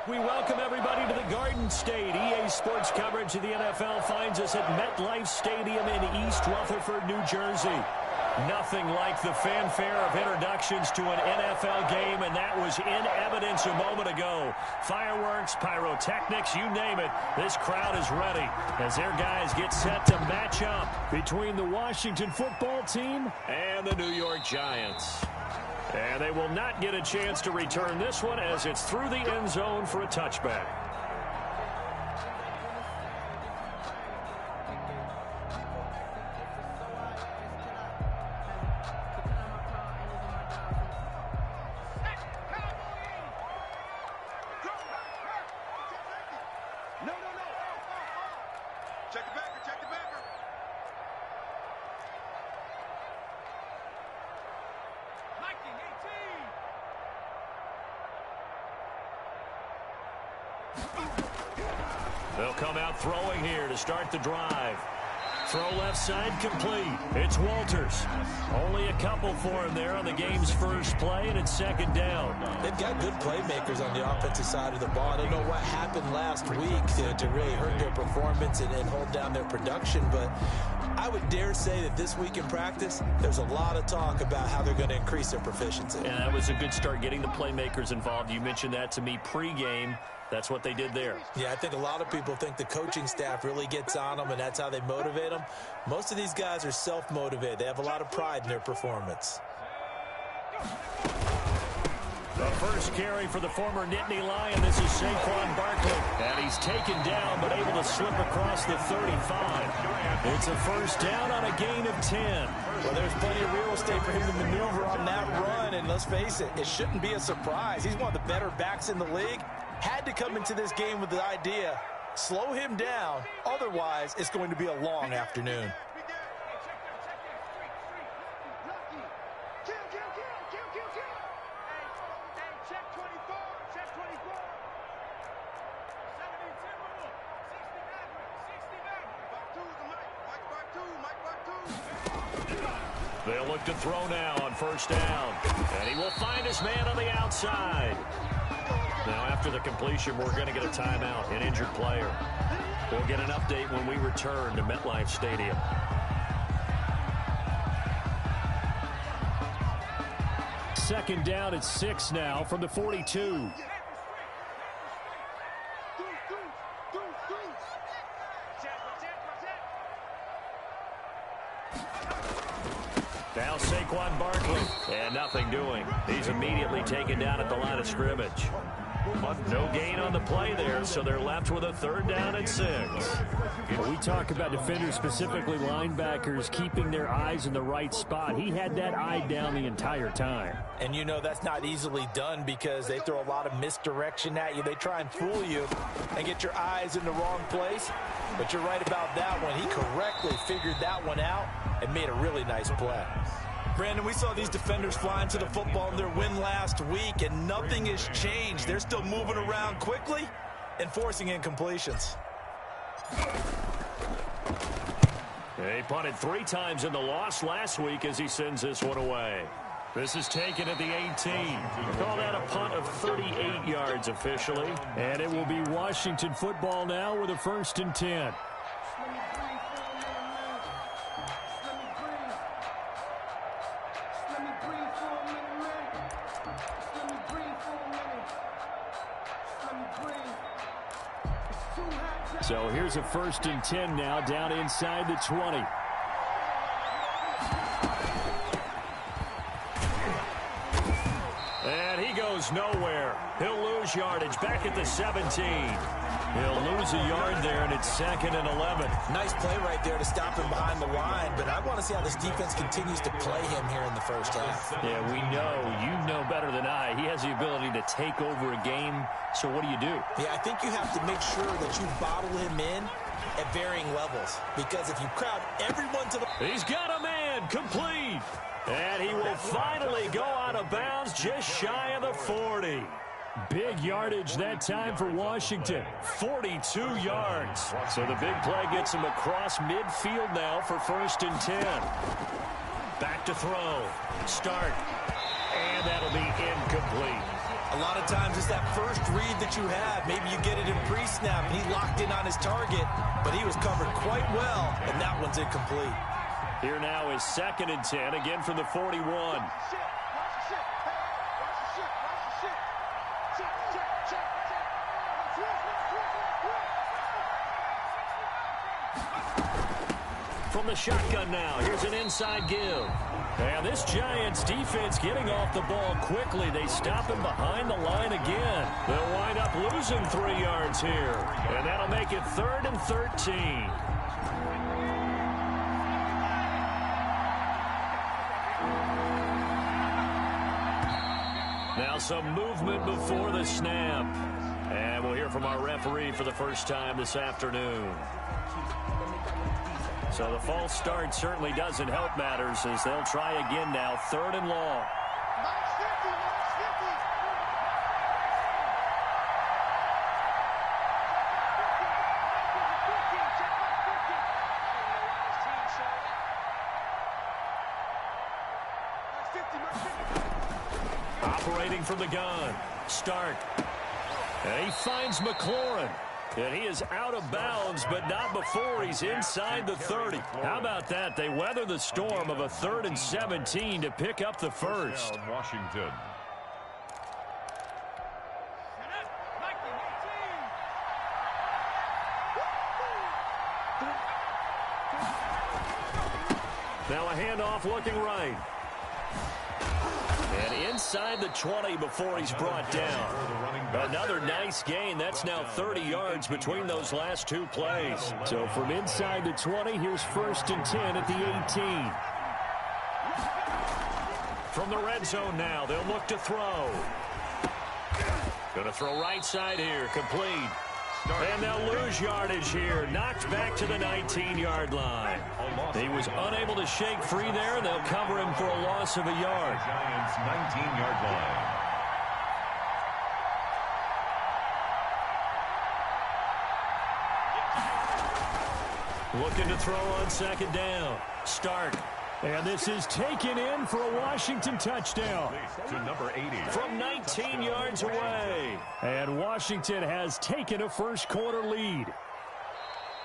We welcome everybody to the Garden State. EA Sports coverage of the NFL finds us at MetLife Stadium in East Rutherford, New Jersey. Nothing like the fanfare of introductions to an NFL game, and that was in evidence a moment ago. Fireworks, pyrotechnics, you name it. This crowd is ready as their guys get set to match up between the Washington football team and the New York Giants. And they will not get a chance to return this one as it's through the end zone for a touchback. They'll come out throwing here to start the drive. Throw left side complete. It's Walters. Only a couple for him there on the game's first play, and it's second down. They've got good playmakers on the offensive side of the ball. I don't know what happened last week to really hurt their performance and hold down their production, but I would dare say that this week in practice, there's a lot of talk about how they're going to increase their proficiency. And that was a good start, getting the playmakers involved. You mentioned that to me pregame. That's what they did there. Yeah, I think a lot of people think the coaching staff really gets on them, and that's how they motivate them. Most of these guys are self-motivated. They have a lot of pride in their performance. The first carry for the former Nittany Lion. This is Saquon Barkley. And he's taken down, but able to slip across the 35. It's a first down on a gain of 10. Well, there's plenty of real estate for him to maneuver on that run, and let's face it, it shouldn't be a surprise. He's one of the better backs in the league. Had to come into this game with the idea, slow him down, otherwise it's going to be a long afternoon. They'll look to throw now on first down. And he will find his man on the outside. Now, after the completion, we're going to get a timeout, an injured player. We'll get an update when we return to MetLife Stadium. Second down at 6 now from the 42. Now Saquon Barkley, and nothing doing. He's immediately taken down at the line of scrimmage. No gain on the play there, so they're left with a third down and 6. When we talk about defenders, specifically linebackers, keeping their eyes in the right spot, he had that eye down the entire time. And you know that's not easily done because they throw a lot of misdirection at you. They try and fool you and get your eyes in the wrong place. But you're right about that one. He correctly figured that one out and made a really nice play. Brandon, we saw these defenders flying to the football in their win last week, and nothing has changed. They're still moving around quickly and forcing incompletions. He punted 3 times in the loss last week as he sends this one away. This is taken at the 18. Call that a punt of 38 yards officially. And it will be Washington football now with a 1st and 10. So here's a 1st and 10 now, down inside the 20. And he goes nowhere. He'll lose yardage back at the 17. He'll lose a yard there, and it's 2nd and 11. Nice play right there to stop him behind the line, but I want to see how this defense continues to play him here in the first half. Yeah, we know. You know better than I. He has the ability to take over a game, so what do you do? Yeah, I think you have to make sure that you bottle him in at varying levels, because if you crowd everyone to the... He's got a man, complete. And he will finally go out of bounds just shy of the 40. Big yardage that time for Washington. 42 yards. So the big play gets him across midfield now for 1st and 10. Back to throw. Start. And that'll be incomplete. A lot of times it's that first read that you have. Maybe you get it in pre-snap, and he locked in on his target, but he was covered quite well, and that one's incomplete. Here now is 2nd and 10, again from the 41. From the shotgun now, here's an inside give. And this Giants defense getting off the ball quickly. They stop him behind the line again. They'll wind up losing 3 yards here. And that'll make it 3rd and 13. Now some movement before the snap. And we'll hear from our referee for the first time this afternoon. So the false start certainly doesn't help matters as they'll try again now, 3rd and long. Operating from the gun. Stark. And he finds McLaurin. And he is out of bounds, but not before he's inside the 30. How about that? They weather the storm of a 3rd and 17 to pick up the first. Washington. Now a handoff looking right. And inside the 20 before he's brought down. Another nice gain. That's now 30 yards between those last 2 plays. So from inside the 20, here's 1st and 10 at the 18. From the red zone now, they'll look to throw. Going to throw right side here, complete. And they'll lose yardage here. Knocked back to the 19-yard line. He was unable to shake free there, and they'll cover him for a loss of a yard. Giants 19-yard line. Looking to throw on 2nd down. Stark. And this is taken in for a Washington touchdown. To number 80. From 19 yards away. And Washington has taken a first-quarter lead.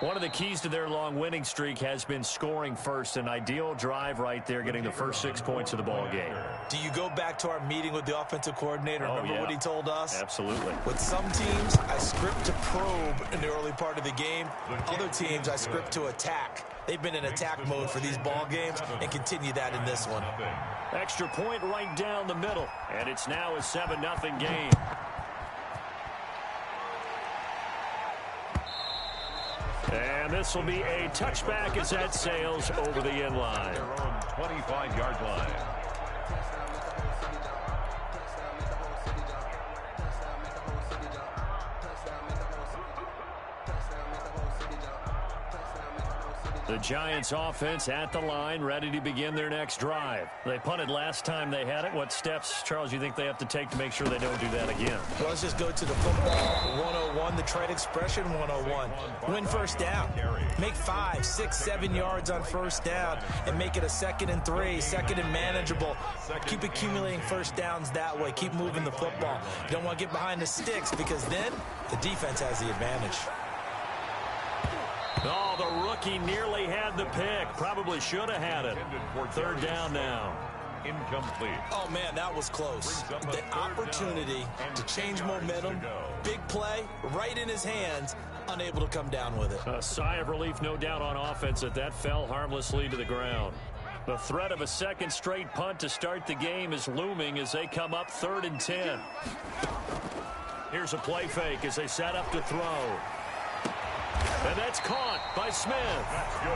One of the keys to their long winning streak has been scoring first. An ideal drive right there, getting the first 6 points of the ball game. Do you go back to our meeting with the offensive coordinator? Remember what he told us? Absolutely. With some teams, I script to probe in the early part of the game. Other teams, I script to attack. They've been in attack mode for these ball games and continue that in this one. Extra point right down the middle. And it's now a 7-0 game. And this will be a touchback as that sails over the end line. Their own 25-yard line. The Giants offense at the line, ready to begin their next drive. They punted last time they had it. What steps, Charles, you think they have to take to make sure they don't do that again? Well, let's just go to the football 101, the trade expression 101. Win first down. Make 5, 6, 7 yards on first down and make it a 2nd and 3, 2nd and manageable. Keep accumulating first downs that way. Keep moving the football. You don't want to get behind the sticks because then the defense has the advantage. Oh, the rookie nearly had the pick. Probably should have had it. 3rd down now. Incomplete. Oh, man, that was close. The opportunity to change momentum, big play, right in his hands, unable to come down with it. A sigh of relief, no doubt, on offense that that fell harmlessly to the ground. The threat of a 2nd straight punt to start the game is looming as they come up 3rd and 10. Here's a play fake as they set up to throw. And that's caught by Smith.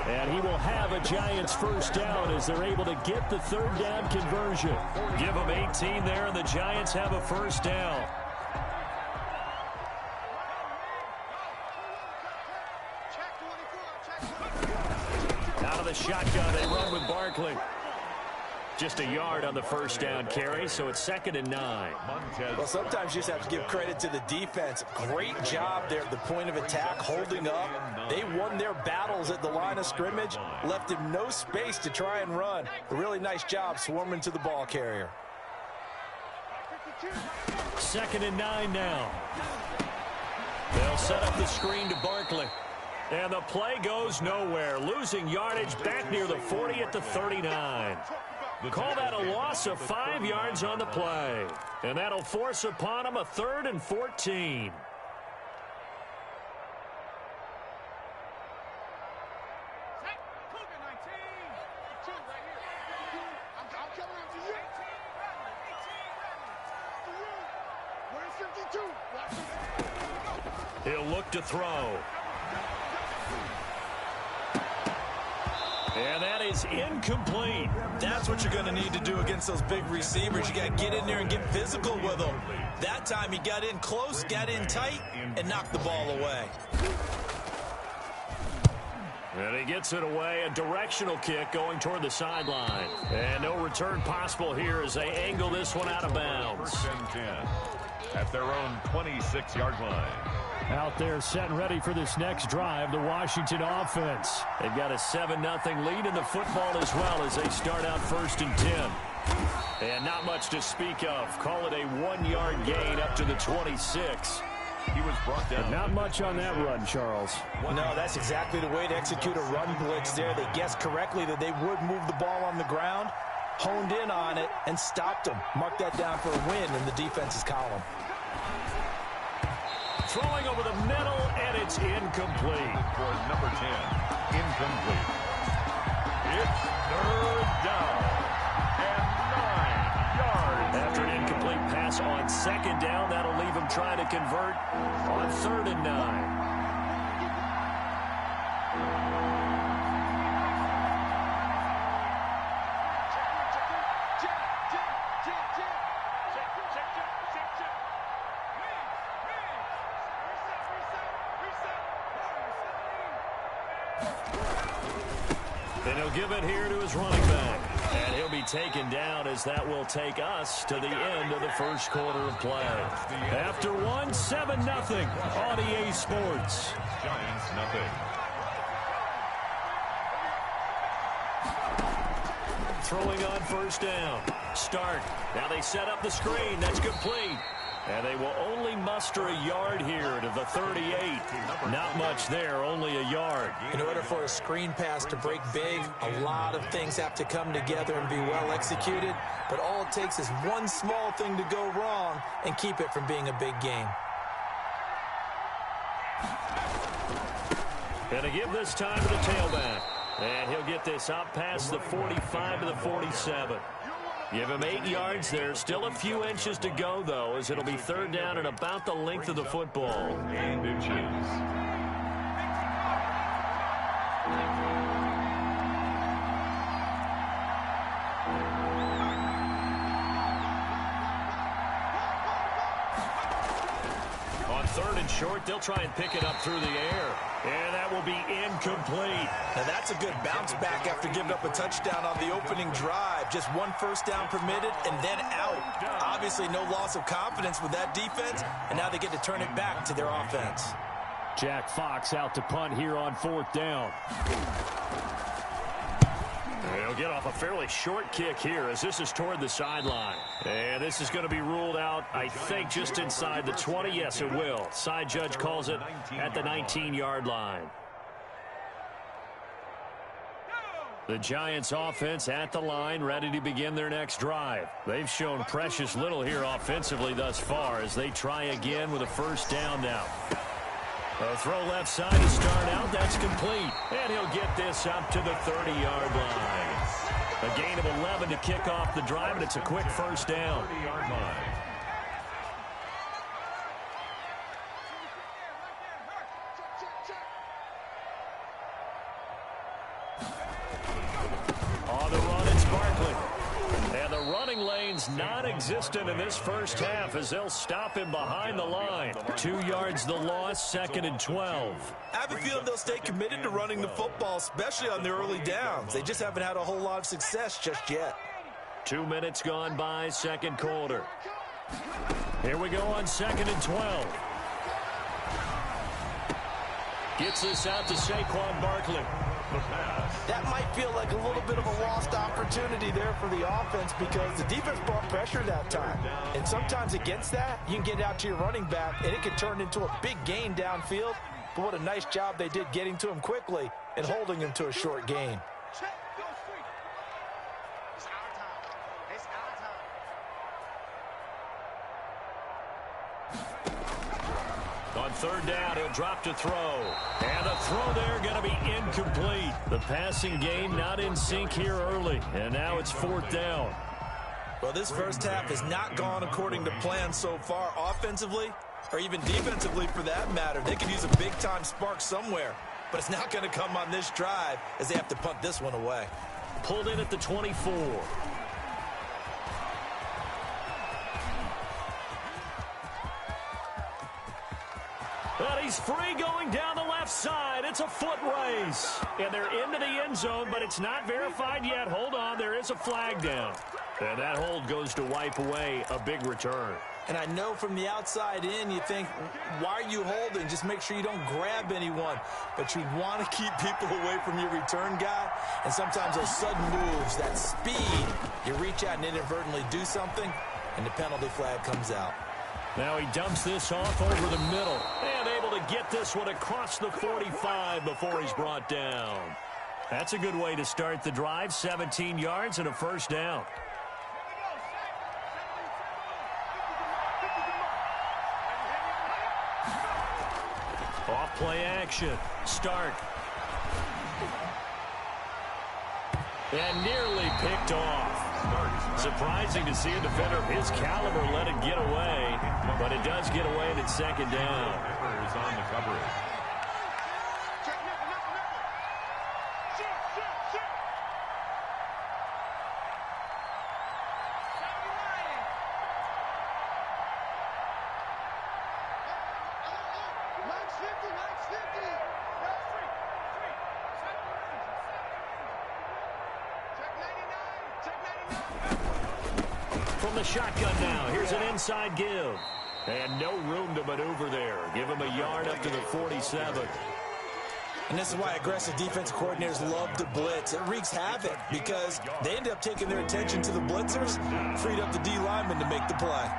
And he will have a Giants first down as they're able to get the 3rd down conversion. Give them 18 there, and the Giants have a first down. Out of the shotgun, they run with Barkley. Just a yard on the first down carry, so it's 2nd and 9. Well, sometimes you just have to give credit to the defense. Great job there at the point of attack, holding up. They won their battles at the line of scrimmage, left him no space to try and run. A really nice job swarming to the ball carrier. 2nd and 9 now. They'll set up the screen to Barkley. And the play goes nowhere. Losing yardage back near the 40 at the 39. Call that a loss of 5 yards on the play. And that'll force upon him a 3rd and 14. He'll look to throw. And that is incomplete. That's what you're going to need to do against those big receivers. You got to get in there and get physical with them. That time he got in close, got in tight, and knocked the ball away. And he gets it away. A directional kick going toward the sideline. And no return possible here as they angle this one out of bounds. 1st and 10 at their own 26-yard line. Out there set and ready for this next drive, the Washington offense. They've got a 7-0 lead in the football as well as they start out 1st and 10. And not much to speak of. Call it a 1-yard gain up to the 26. He was brought down. But not much on that run, Charles. No, that's exactly the way to execute a run blitz there. They guessed correctly that they would move the ball on the ground, honed in on it, and stopped them. Mark that down for a win in the defense's column. Throwing over the middle, and it's incomplete. For number 10, incomplete. It's 3rd down and 9 yards. After an incomplete pass on 2nd down, that'll leave him trying to convert on 3rd and 9. And he'll give it here to his running back. And he'll be taken down as that will take us to the end of the 1st quarter of play. After 7-0 on EA Sports. Giants nothing. Throwing on 1st down. Start. Now they set up the screen. That's complete. And they will only muster a yard here to the 38. Not much there, only a yard. In order for a screen pass to break big, a lot of things have to come together and be well executed. But all it takes is one small thing to go wrong and keep it from being a big game. And to give this time to the tailback. And he'll get this up past the 45 to the 47. Give him 8 yards there. Still a few inches to go, though, as it'll be 3rd down and about the length of the football. 8 inches. On 3rd and short, they'll try and pick it up through the air. And that will be incomplete. Now that's a good bounce back after giving up a touchdown on the opening drive. Just 1 1st down permitted and then out. Obviously no loss of confidence with that defense, and now they get to turn it back to their offense. Jack Fox out to punt here on 4th down. He'll get off a fairly short kick here as this is toward the sideline. And this is going to be ruled out, I think, just inside the 20. Yes, it will. Side judge calls it at the 19-yard line. The Giants offense at the line, ready to begin their next drive. They've shown precious little here offensively thus far as they try again with a 1st down now. A throw left side to start out. That's complete. And he'll get this up to the 30-yard line. A gain of 11 to kick off the drive, and it's a quick 1st down. 30-yard line. On the run, it's Barkley. And the running lane's non-existent in this 1st half as they'll stop him behind the line. 2 yards the loss, 2nd and 12. I have a feeling they'll stay committed to running the football, especially on their early downs. They just haven't had a whole lot of success just yet. 2 minutes gone by, 2nd quarter. Here we go on 2nd and 12. Gets this out to Saquon Barkley. the pass. That might feel like a little bit of a lost opportunity there for the offense because the defense brought pressure that time. And sometimes against that, you can get it out to your running back, and it can turn into a big gain downfield. But what a nice job they did getting to him quickly and holding him to a short gain. On third down, he'll drop to throw. And the throw there going to be incomplete. The passing game not in sync here early. And now it's fourth down. Well, this first half has not gone according to plan so far offensively or even defensively for that matter. They could use a big-time spark somewhere, but it's not going to come on this drive as they have to punt this one away. Pulled in at the 24. And he's free going down the left side. It's a foot race. And they're into the end zone, but it's not verified yet. Hold on, there is a flag down. And that hold goes to wipe away a big return. And I know from the outside in, you think, why are you holding? Just make sure you don't grab anyone. But you want to keep people away from your return guy. And sometimes those sudden moves, that speed, you reach out and inadvertently do something, and the penalty flag comes out. Now he dumps this off over the middle. And able to get this one across the 45 before he's brought down. That's a good way to start the drive. 17 yards and a first down. Off play action. Start. And nearly picked off. Surprising to see a defender of his caliber let it get away, but it does get away and it's second down. Is on the coverage. From the shotgun now, here's an inside give. And no room to maneuver there. Give him a yard up to the 47. And this is why aggressive defensive coordinators love to blitz. It wreaks havoc because they end up taking their attention to the blitzers, freed up the D lineman to make the play.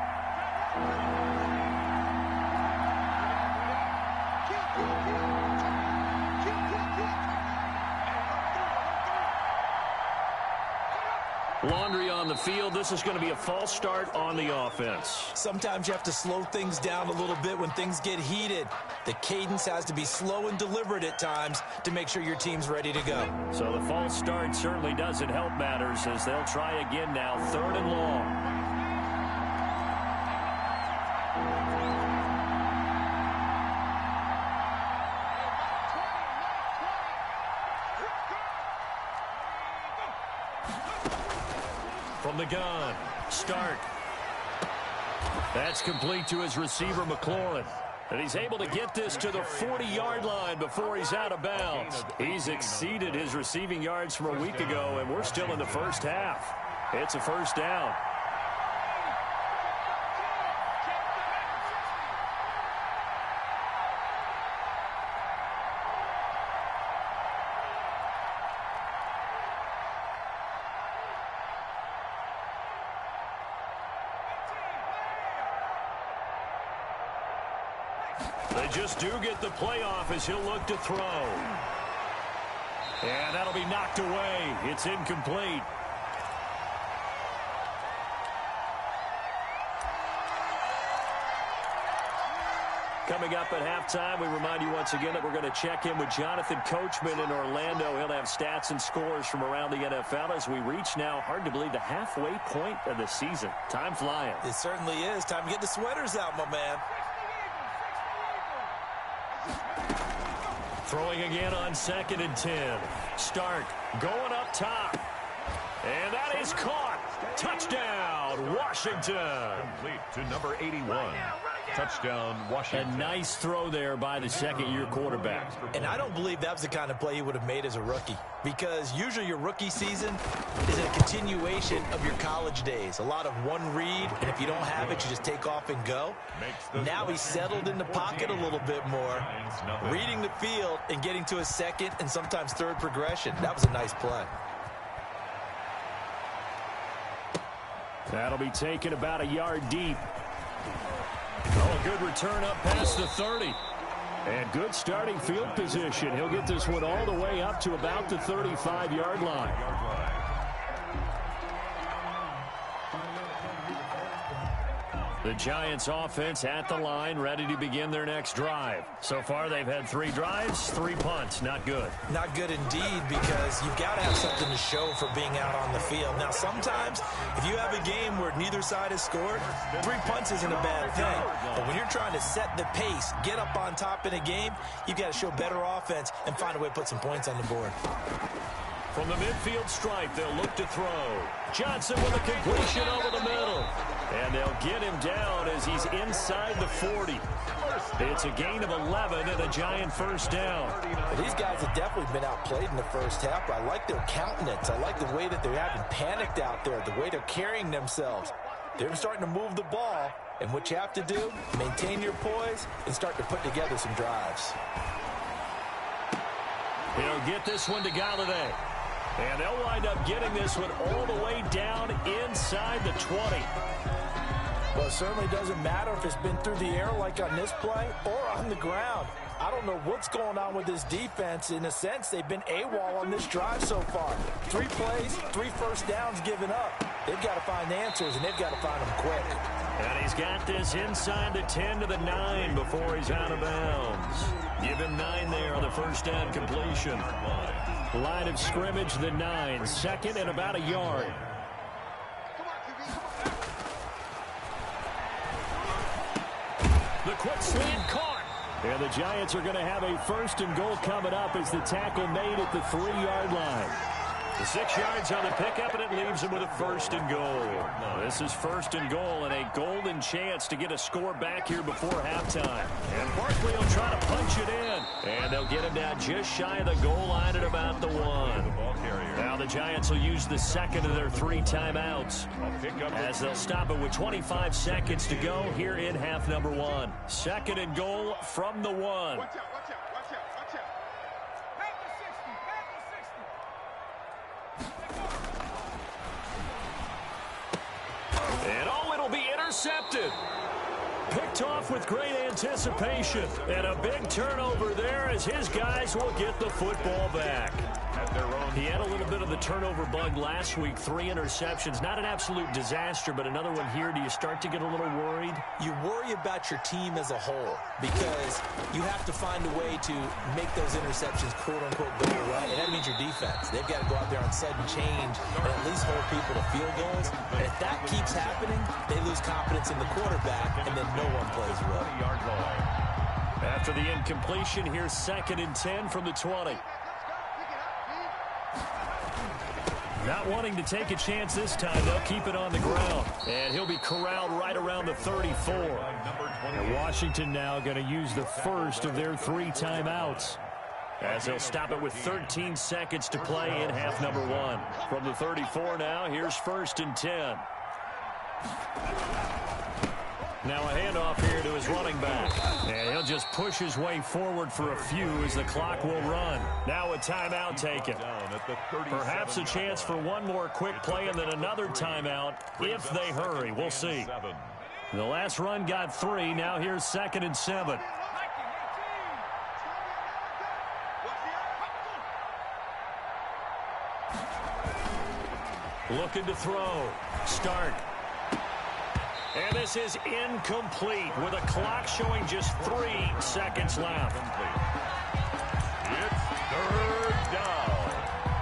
Laundry on the field. This is going to be a false start on the offense. Sometimes you have to slow things down a little bit when things get heated. The cadence has to be slow and deliberate at times to make sure your team's ready to go. So the false start certainly doesn't help matters as they'll try again now. Third and long. From the gun, Stark. That's complete to his receiver, McLaurin. And he's able to get this to the 40-yard line before he's out of bounds. He's exceeded his receiving yards from a week ago, and we're still in the first half. It's a first down. They just do get the playoff as he'll look to throw. And that'll be knocked away. It's incomplete. Coming up at halftime, we remind you once again that we're going to check in with Jonathan Coachman in Orlando. He'll have stats and scores from around the NFL as we reach now, hard to believe, the halfway point of the season. Time flying. It certainly is. Time to get the sweaters out, my man. Throwing again on 2nd and 10. Stark going up top. And that is caught. Touchdown, Washington. Complete to number 81. Touchdown, Washington. A nice throw there by the second-year quarterback. And I don't believe that was the kind of play he would have made as a rookie, because usually your rookie season is a continuation of your college days. A lot of one read, and if you don't have it, you just take off and go. Now he's settled in the pocket a little bit more, reading the field and getting to his second and sometimes third progression. That was a nice play. That'll be taken about a yard deep. Oh, a good return up past the 30. And good starting field position. He'll get this one all the way up to about the 35-yard line. The Giants offense at the line, ready to begin their next drive. So far, they've had 3 drives, 3 punts. Not good. Not good indeed, because you've got to have something to show for being out on the field. Now, sometimes, if you have a game where neither side has scored, 3 punts isn't a bad thing. But when you're trying to set the pace, get up on top in a game, you've got to show better offense and find a way to put some points on the board. From the midfield stripe, they'll look to throw. Johnson with a completion over the middle. And they'll get him down as he's inside the 40. It's a gain of 11 and a Giant first down. Well, these guys have definitely been outplayed in the first half. I like their countenance. I like the way that they haven't panicked out there, the way they're carrying themselves. They're starting to move the ball. And what you have to do, maintain your poise and start to put together some drives. He'll get this one to Galladay. And they'll wind up getting this one all the way down inside the 20. Well, it certainly doesn't matter if it's been through the air like on this play or on the ground. I don't know what's going on with this defense. In a sense, they've been AWOL on this drive so far. 3 plays, 3 first downs given up. They've got to find answers, and they've got to find them quick. And he's got this inside the 10 to the 9 before he's out of bounds. Give him 9 there on the first down completion. Line of scrimmage, the 9. Second and about a yard. The quick slant caught. And the Giants are going to have a first and goal coming up as the tackle made at the 3-yard line. The 6 yards on the pickup, and it leaves them with a first and goal. This is first and goal and a golden chance to get a score back here before halftime. And Barkley will try to punch it in. And they'll get him down just shy of the goal line at about the 1. Now the Giants will use the second of their 3 timeouts, as they'll stop it with 25 seconds to go here in half number 1. Second and goal from the 1. And oh, it'll be intercepted. Picked off with great anticipation. And a big turnover there as his guys will get the football back. He had a little bit of the turnover bug last week. 3 interceptions. Not an absolute disaster, but another one here. Do you start to get a little worried? You worry about your team as a whole, because you have to find a way to make those interceptions quote-unquote go right, and that means your defense. They've got to go out there on sudden change and at least hold people to field goals. And if that keeps happening, they lose confidence in the quarterback, and then no one plays well. After the incompletion, here's second and 10 from the 20. Not wanting to take a chance this time, they'll keep it on the ground. And he'll be corralled right around the 34. And Washington now going to use the first of their 3 timeouts, as they'll stop it with 13 seconds to play in half number 1. From the 34 now, here's first and 10. Now a handoff here to his running back. And he'll just push his way forward for a few as the clock will run. Now a timeout taken. Perhaps a chance for one more quick play and then another timeout if they hurry. We'll see. The last run got 3. Now here's second and 7. Looking to throw. Start. And this is incomplete with a clock showing just 3 seconds left. It's third down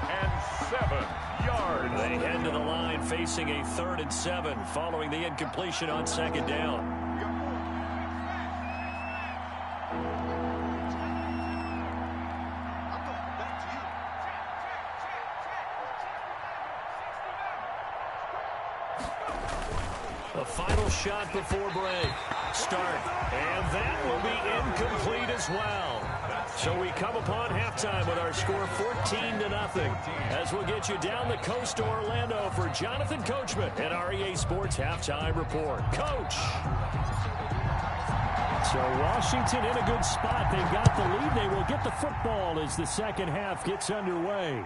and 7 yards. They head to the line facing a 3rd and 7 following the incompletion on second down. shot before break. Start. And that will be incomplete as well. So we come upon halftime with our score 14-0. As we'll get you down the coast to Orlando for Jonathan Coachman at our EA Sports Halftime Report. Coach. So Washington in a good spot. They've got the lead. They will get the football as the second half gets underway.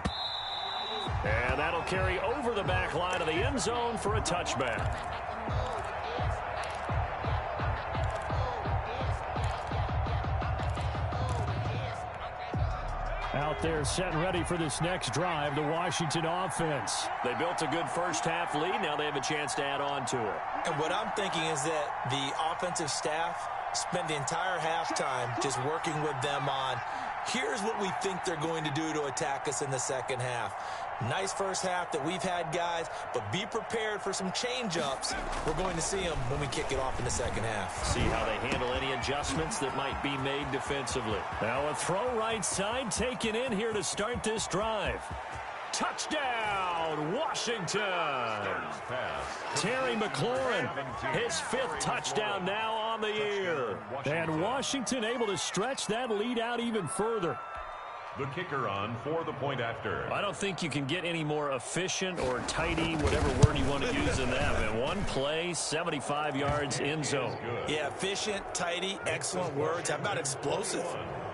And that'll carry over the back line of the end zone for a touchback. Out there set and ready for this next drive, the Washington offense. They built a good first half lead. Now they have a chance to add on to it. And what I'm thinking is that the offensive staff spent the entire halftime just working with them on, here's what we think they're going to do to attack us in the second half. Nice first half that we've had, guys, but be prepared for some change-ups. We're going to see them when we kick it off in the second half. See how they handle any adjustments that might be made defensively. Now a throw right side taken in here to start this drive. Touchdown, Washington. Terry McLaurin, his 5th touchdown now on the year. And Washington able to stretch that lead out even further. The kicker on for the point after. I don't think you can get any more efficient or tidy, whatever word you want to use in that. Man, one play, 75 yards, end zone. Yeah, efficient, tidy, excellent words. How about explosive?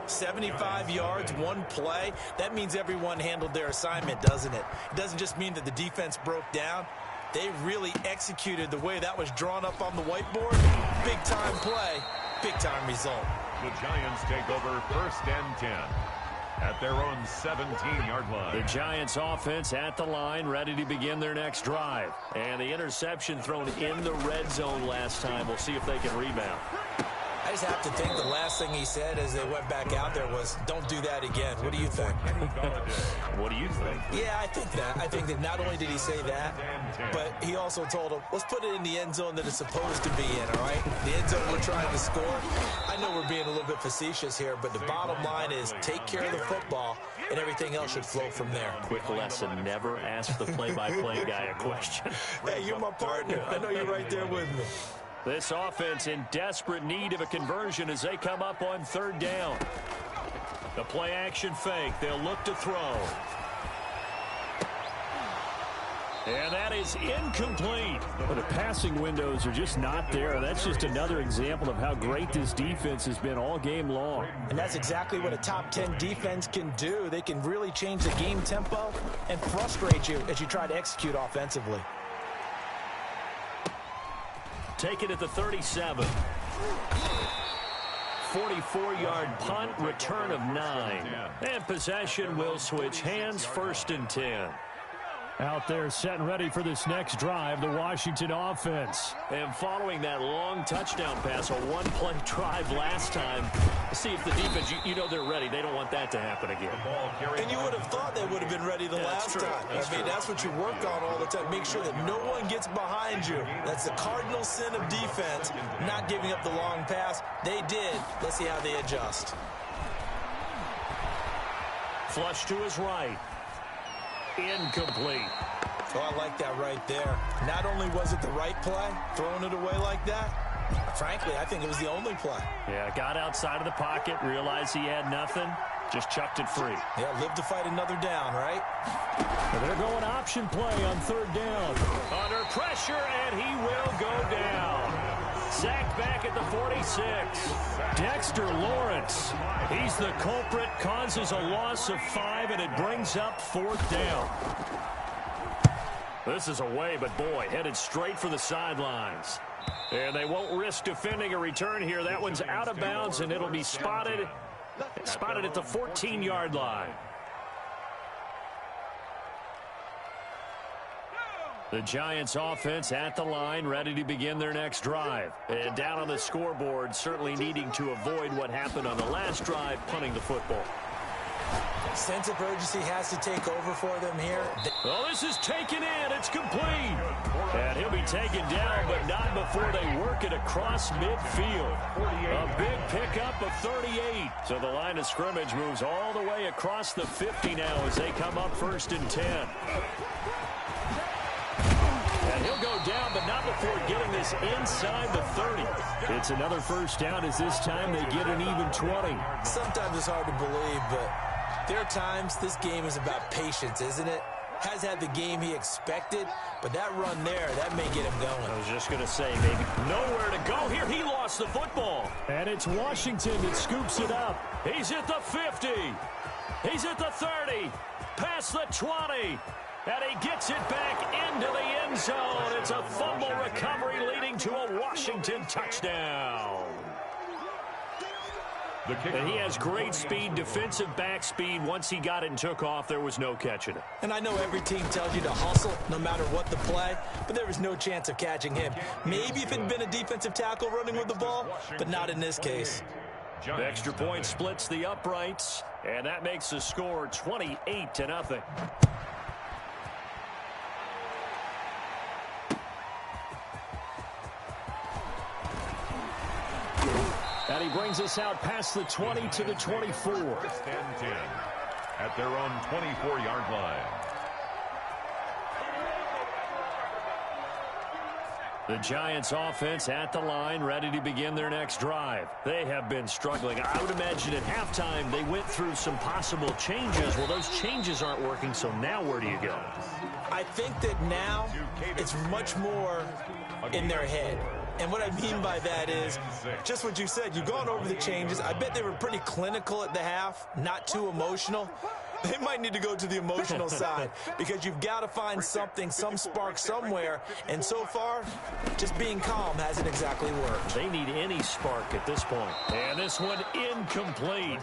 75 yards, one play. That means everyone handled their assignment, doesn't it? It doesn't just mean that the defense broke down. They really executed the way that was drawn up on the whiteboard. Big-time play, big-time result. The Giants take over 1st and 10. At their own 17-yard line. The Giants offense at the line, ready to begin their next drive. And the interception thrown in the red zone last time. We'll see if they can rebound. I just have to think the last thing he said as they went back out there was, don't do that again. What do you think? What do you think? Yeah, I think that. I think that not only did he say that, but he also told him, let's put it in the end zone that it's supposed to be in, all right? The end zone we're trying to score. I know we're being a little bit facetious here, but the bottom line is take care of the football, and everything else should flow from there. Quick lesson, never ask the play-by-play guy a question. Hey, you're my partner. I know you're right there with me. This offense in desperate need of a conversion as they come up on 3rd down. The play-action fake. They'll look to throw. And that is incomplete. Well, the passing windows are just not there. That's just another example of how great this defense has been all game long. And that's exactly what a top 10 defense can do. They can really change the game tempo and frustrate you as you try to execute offensively. Take it at the 37. 44-yard punt, return of 9. And possession will switch hands, 1st and 10. Out there set and ready for this next drive, the Washington offense. And following that long touchdown pass, a one-play drive last time, see if the defense, you know they're ready. They don't want that to happen again. And you would have thought they would have been ready the last time. I mean, that's what you work on all the time. Make sure that no one gets behind you. That's the cardinal sin of defense, not giving up the long pass. They did. Let's see how they adjust. Flush to his right. Incomplete. Oh, I like that right there. Not only was it the right play, throwing it away like that, frankly, I think it was the only play. Yeah, got outside of the pocket, realized he had nothing, just chucked it free. Yeah, live to fight another down, right? Well, they're going option play on 3rd down. Under pressure, and he will go down. Sacked back at the 46. Dexter Lawrence. He's the culprit, causes a loss of 5, and it brings up 4th down. This is away, but boy, headed straight for the sidelines. And they won't risk defending a return here. That one's out of bounds, and it'll be spotted at the 14-yard line. The Giants offense at the line, ready to begin their next drive. And down on the scoreboard, certainly needing to avoid what happened on the last drive, punting the football. Sense of urgency has to take over for them here. Well, this is taken in. It's complete. And he'll be taken down, but not before they work it across midfield. A big pickup of 38. So the line of scrimmage moves all the way across the 50 now as they come up 1st and 10. And he'll go down, but not before getting this inside the 30. It's another first down as this time they get an even 20. Sometimes it's hard to believe, but there are times this game is about patience, isn't it? Has had the game he expected, but that run there, that may get him going. I was just going to say, maybe nowhere to go here. He lost the football. And it's Washington that scoops it up. He's at the 50. He's at the 30. Past the 20. And he gets it back into the end zone. It's a fumble recovery leading to a Washington touchdown. And he has great speed, defensive back speed. Once he got it and took off, there was no catching it. And I know every team tells you to hustle no matter what the play, but there was no chance of catching him. Maybe if it had been a defensive tackle running with the ball, but not in this case. The extra point splits the uprights, and that makes the score 28-0. And he brings us out past the 20 to the 24. First and 10 at their own 24-yard line. The Giants offense at the line, ready to begin their next drive. They have been struggling. I would imagine at halftime they went through some possible changes. Well, those changes aren't working, so now where do you go? I think that now it's much more in their head. And what I mean by that is just what you said. You've gone over the changes. I bet they were pretty clinical at the half, not too emotional. They might need to go to the emotional side because you've got to find something, some spark somewhere. And so far, just being calm hasn't exactly worked. They need any spark at this point. And this one incomplete.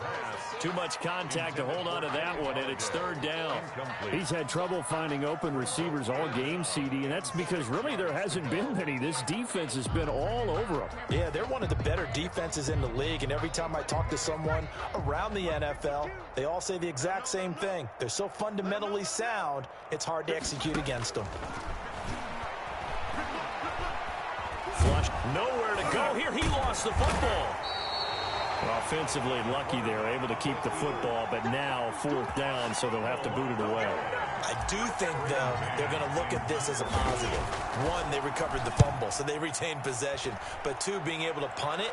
Too much contact to hold on to that one, and it's third down. He's had trouble finding open receivers all game, CD, and that's because really there hasn't been many. This defense has been all over them. Yeah, they're one of the better defenses in the league, and every time I talk to someone around the NFL, they all say the exact same thing. They're so fundamentally sound, it's hard to execute against them. Flush, nowhere to go here. He lost the football. Offensively lucky they're able to keep the football, but now fourth down, so they'll have to boot it away. I do think, though, they're going to look at this as a positive. One, they recovered the fumble, so they retained possession. But two, being able to punt it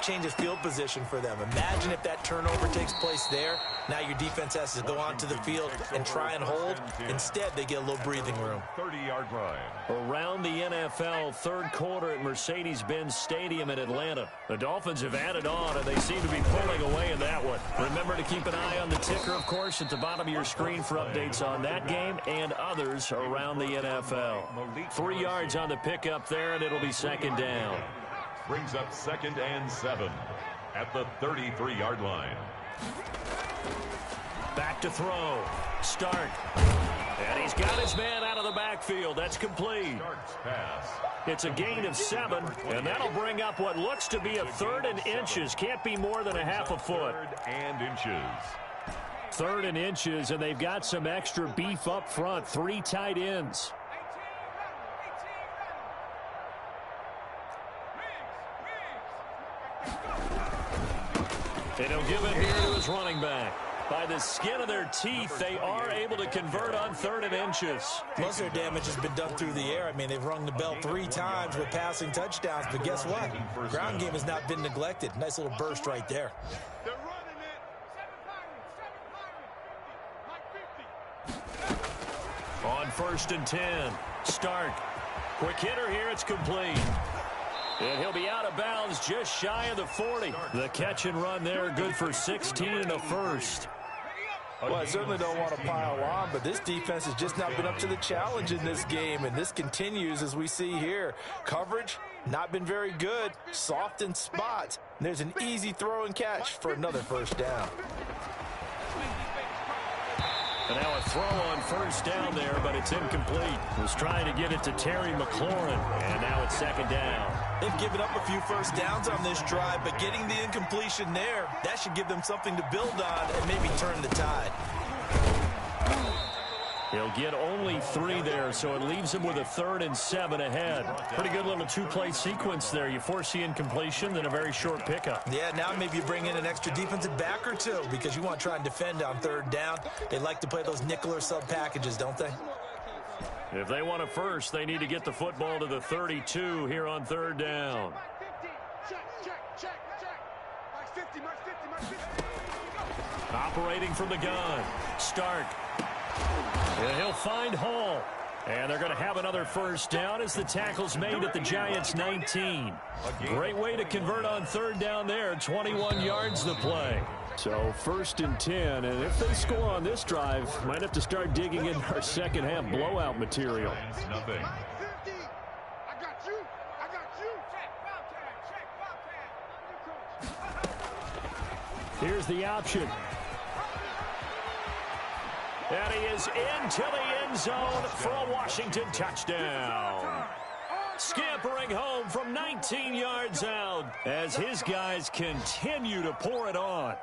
changes field position for them. Imagine if that turnover takes place there. Now your defense has to go onto the field and try and hold. Instead, they get a little breathing room. 30-yard line. Around the NFL, third quarter at Mercedes-Benz Stadium in Atlanta. The Dolphins have added on, and they seem to be pulling away in that one. Remember to keep an eye on the ticker, of course, at the bottom of your screen for updates on that game and others around the NFL. 3 yards on the pickup there, and it'll be second down. Brings up 2nd and 7 at the 33-yard line. Back to throw. Start. And he's got his man out of the backfield. That's complete. Starts pass. It's a gain of 7, and that'll bring up what looks to be a 3rd and inches. Can't be more than a half a foot. 3rd and inches. 3rd and inches, and they've got some extra beef up front. 3 tight ends. And he'll give it here to his running back. By the skin of their teeth, they are able to convert on 3rd and inches. Most of their damage has been done through the air. I mean, they've rung the bell 3 times with passing touchdowns. But guess what? Ground game has not been neglected. Nice little burst right there. On 1st and 10. Start. Quick hitter here. It's complete. And he'll be out of bounds just shy of the 40. The catch and run there, good for 16 and a first. Well, I certainly don't want to pile on, but this defense has just not been up to the challenge in this game, and this continues as we see here. Coverage, not been very good, soft in spots. And there's an easy throw and catch for another first down. And now a throw on 1st down there, but it's incomplete. Was trying to get it to Terry McLaurin, and now it's 2nd down. They've given up a few first downs on this drive, but getting the incompletion there, that should give them something to build on and maybe turn the tide. He'll get only 3 there, so it leaves him with a 3rd and 7 ahead. Pretty good little 2-play sequence there. You force the incompletion, then a very short pickup. Yeah, now maybe you bring in an extra defensive back or two because you want to try and defend on 3rd down. They like to play those nickel or sub packages, don't they? If they want a first, they need to get the football to the 32 here on third down. Operating from the gun. Stark. And he'll find Hall. And they're going to have another first down as the tackle's made at the Giants' 19. Great way to convert on third down there. 21 yards the play. So first and 10, and if they score on this drive, might have to start digging in our second half blowout material. Nothing. Here's the option. And he is into the end zone for a Washington touchdown. Scampering home from 19 yards out as his guys continue to pour it on.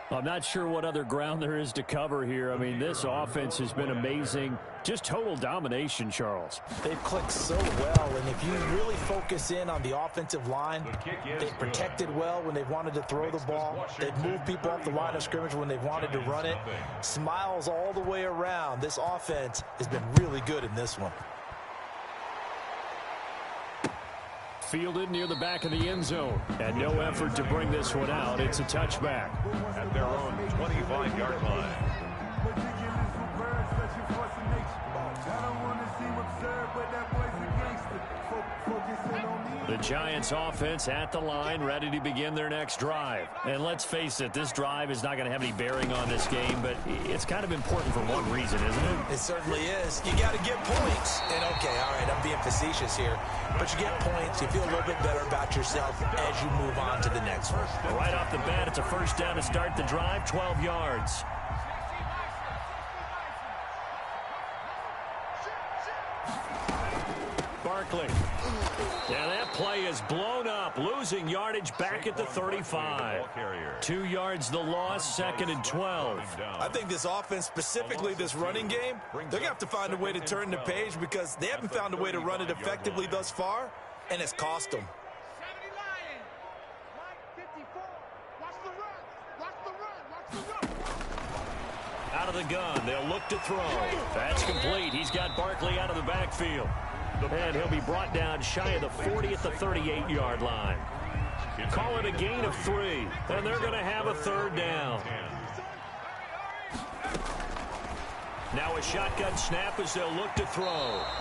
I'm not sure what other ground there is to cover here. I mean, this offense has been amazing. Just total domination, Charles. They've clicked so well, and if you really focus in on the offensive line, they've protected well when they've wanted to throw the ball. They've moved people off the line of scrimmage when they've wanted to run it. Smiles all the way around. This offense has been really good in this one. Fielded near the back of the end zone. And no effort to bring this one out. It's a touchback. At their own 25-yard line. The Giants offense at the line, ready to begin their next drive. And let's face it, this drive is not going to have any bearing on this game, but it's kind of important for one reason, isn't it? It certainly is. You got to get points. And okay, all right, I'm being facetious here, but you get points, you feel a little bit better about yourself as you move on to the next one. Right off the bat, it's a first down to start the drive, 12 yards. Barkley. Yeah, that play is blown up, losing yardage back at the 35. 2 yards the loss, second and 12. I think this offense, specifically this running game, they're going to have to find a way to turn the page because they haven't found a way to run it effectively thus far, and it's cost them. Out of the gun, they'll look to throw. That's complete. He's got Barkley out of the backfield. And he'll be brought down shy of the 40 at the 38-yard line. Call it a gain of 3, and they're going to have a third down. Now a shotgun snap as they'll look to throw.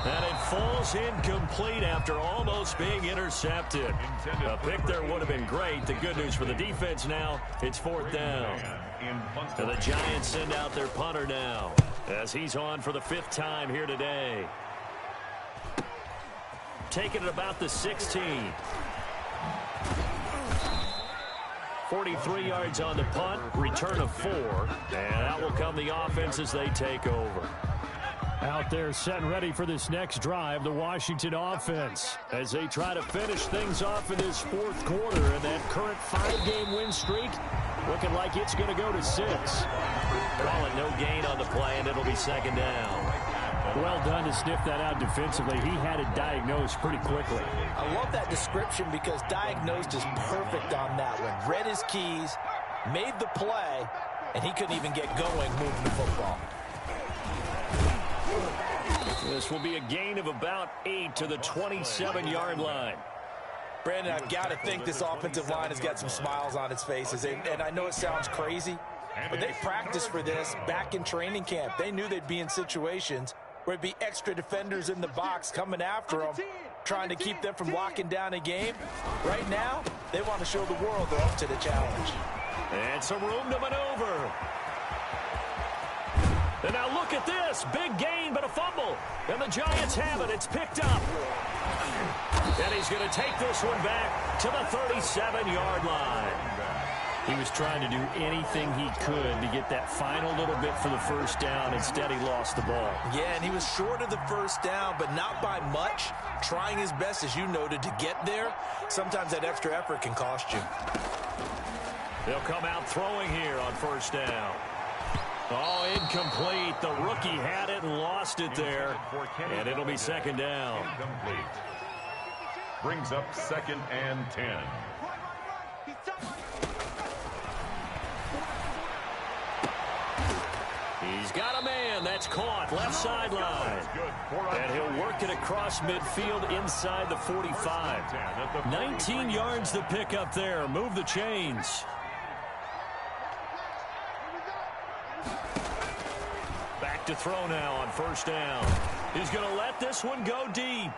And it falls incomplete after almost being intercepted. A pick there would have been great. The good news for the defense now, it's fourth down. And the Giants send out their punter now as he's on for the 5th time here today. Taking it about the 16. 43 yards on the punt, return of 4, and out will come the offense as they take over. Out there set and ready for this next drive, the Washington offense, as they try to finish things off in this 4th quarter, and that current 5-game win streak looking like it's going to go to 6. Call it no gain on the play, and it'll be second down. Well done to sniff that out defensively. He had it diagnosed pretty quickly. I love that description because diagnosed is perfect on that one. Read his keys, made the play, and he couldn't even get going moving the football. This will be a gain of about 8 to the 27-yard line. Brandon, I've got to think this offensive line has got some smiles on its faces. And I know it sounds crazy, but they practiced for this back in training camp. They knew they'd be in situations where there'd be extra defenders in the box coming after them, trying to keep them from locking down a game. Right now, they want to show the world they're up to the challenge. And some room to maneuver. And now look at this. Big gain, but a fumble. And the Giants have it. It's picked up. And he's going to take this one back to the 37-yard line. He was trying to do anything he could to get that final little bit for the first down. Instead, he lost the ball. Yeah, and he was short of the first down, but not by much. Trying his best, as you noted, to get there. Sometimes that extra effort can cost you. They'll come out throwing here on first down. Oh, incomplete. The rookie had it and lost it there. And it'll be second down. Incomplete. Brings up 2nd and 10. He's got a man. That's It's caught left sideline. And he'll work it across midfield inside the 45. 19 yards the pick up there. Move the chains. Back to throw now on first down. He's going to let this one go deep.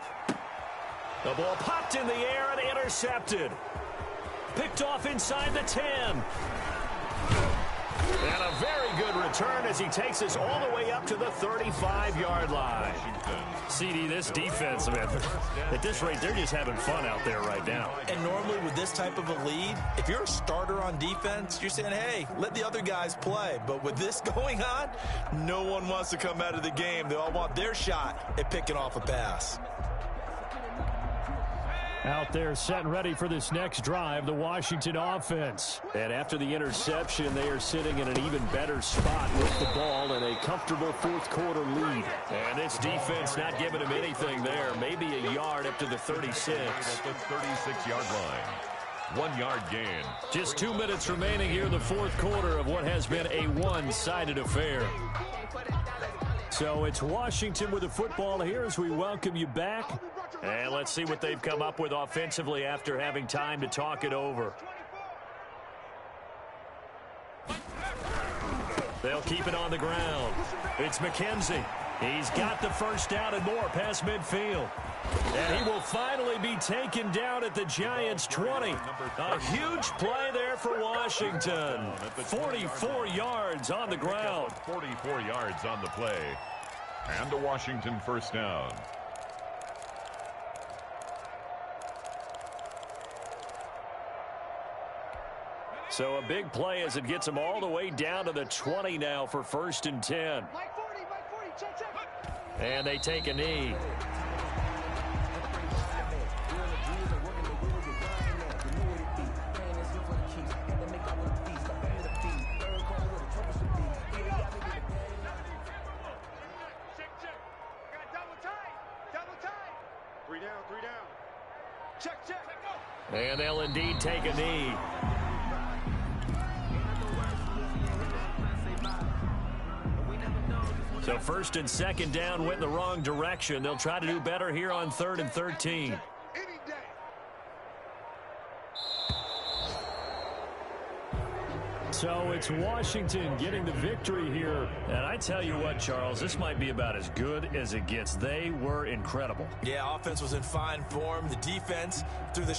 The ball popped in the air and intercepted. Picked off inside the 10. And a very good return as he takes us all the way up to the 35-yard line. CD, this defense, man, at this rate, they're just having fun out there right now. And normally with this type of a lead, if you're a starter on defense, you're saying, hey, let the other guys play. But with this going on, no one wants to come out of the game. They all want their shot at picking off a pass. Out there set and ready for this next drive, the Washington offense. And after the interception, they are sitting in an even better spot with the ball and a comfortable fourth quarter lead. And this defense not giving him anything there. Maybe a yard up to the 36. At the 36-yard line. 1 yard gain. Just 2 minutes remaining here in the fourth quarter of what has been a one-sided affair. So it's Washington with the football here as we welcome you back. And let's see what they've come up with offensively after having time to talk it over. They'll keep it on the ground. It's McKenzie. He's got the first down and more past midfield. And he will finally be taken down at the Giants' 20. A huge play there for Washington. 44 yards on the ground. 44 yards on the play. And a Washington first down. So a big play as it gets them all the way down to the 20 now for 1st and 10. And they take a knee. And they'll indeed take a knee. So 1st and 2nd down went in the wrong direction. They'll try to do better here on 3rd and 13. So it's Washington getting the victory here. And I tell you what, Charles, this might be about as good as it gets. They were incredible. Yeah, offense was in fine form. The defense through the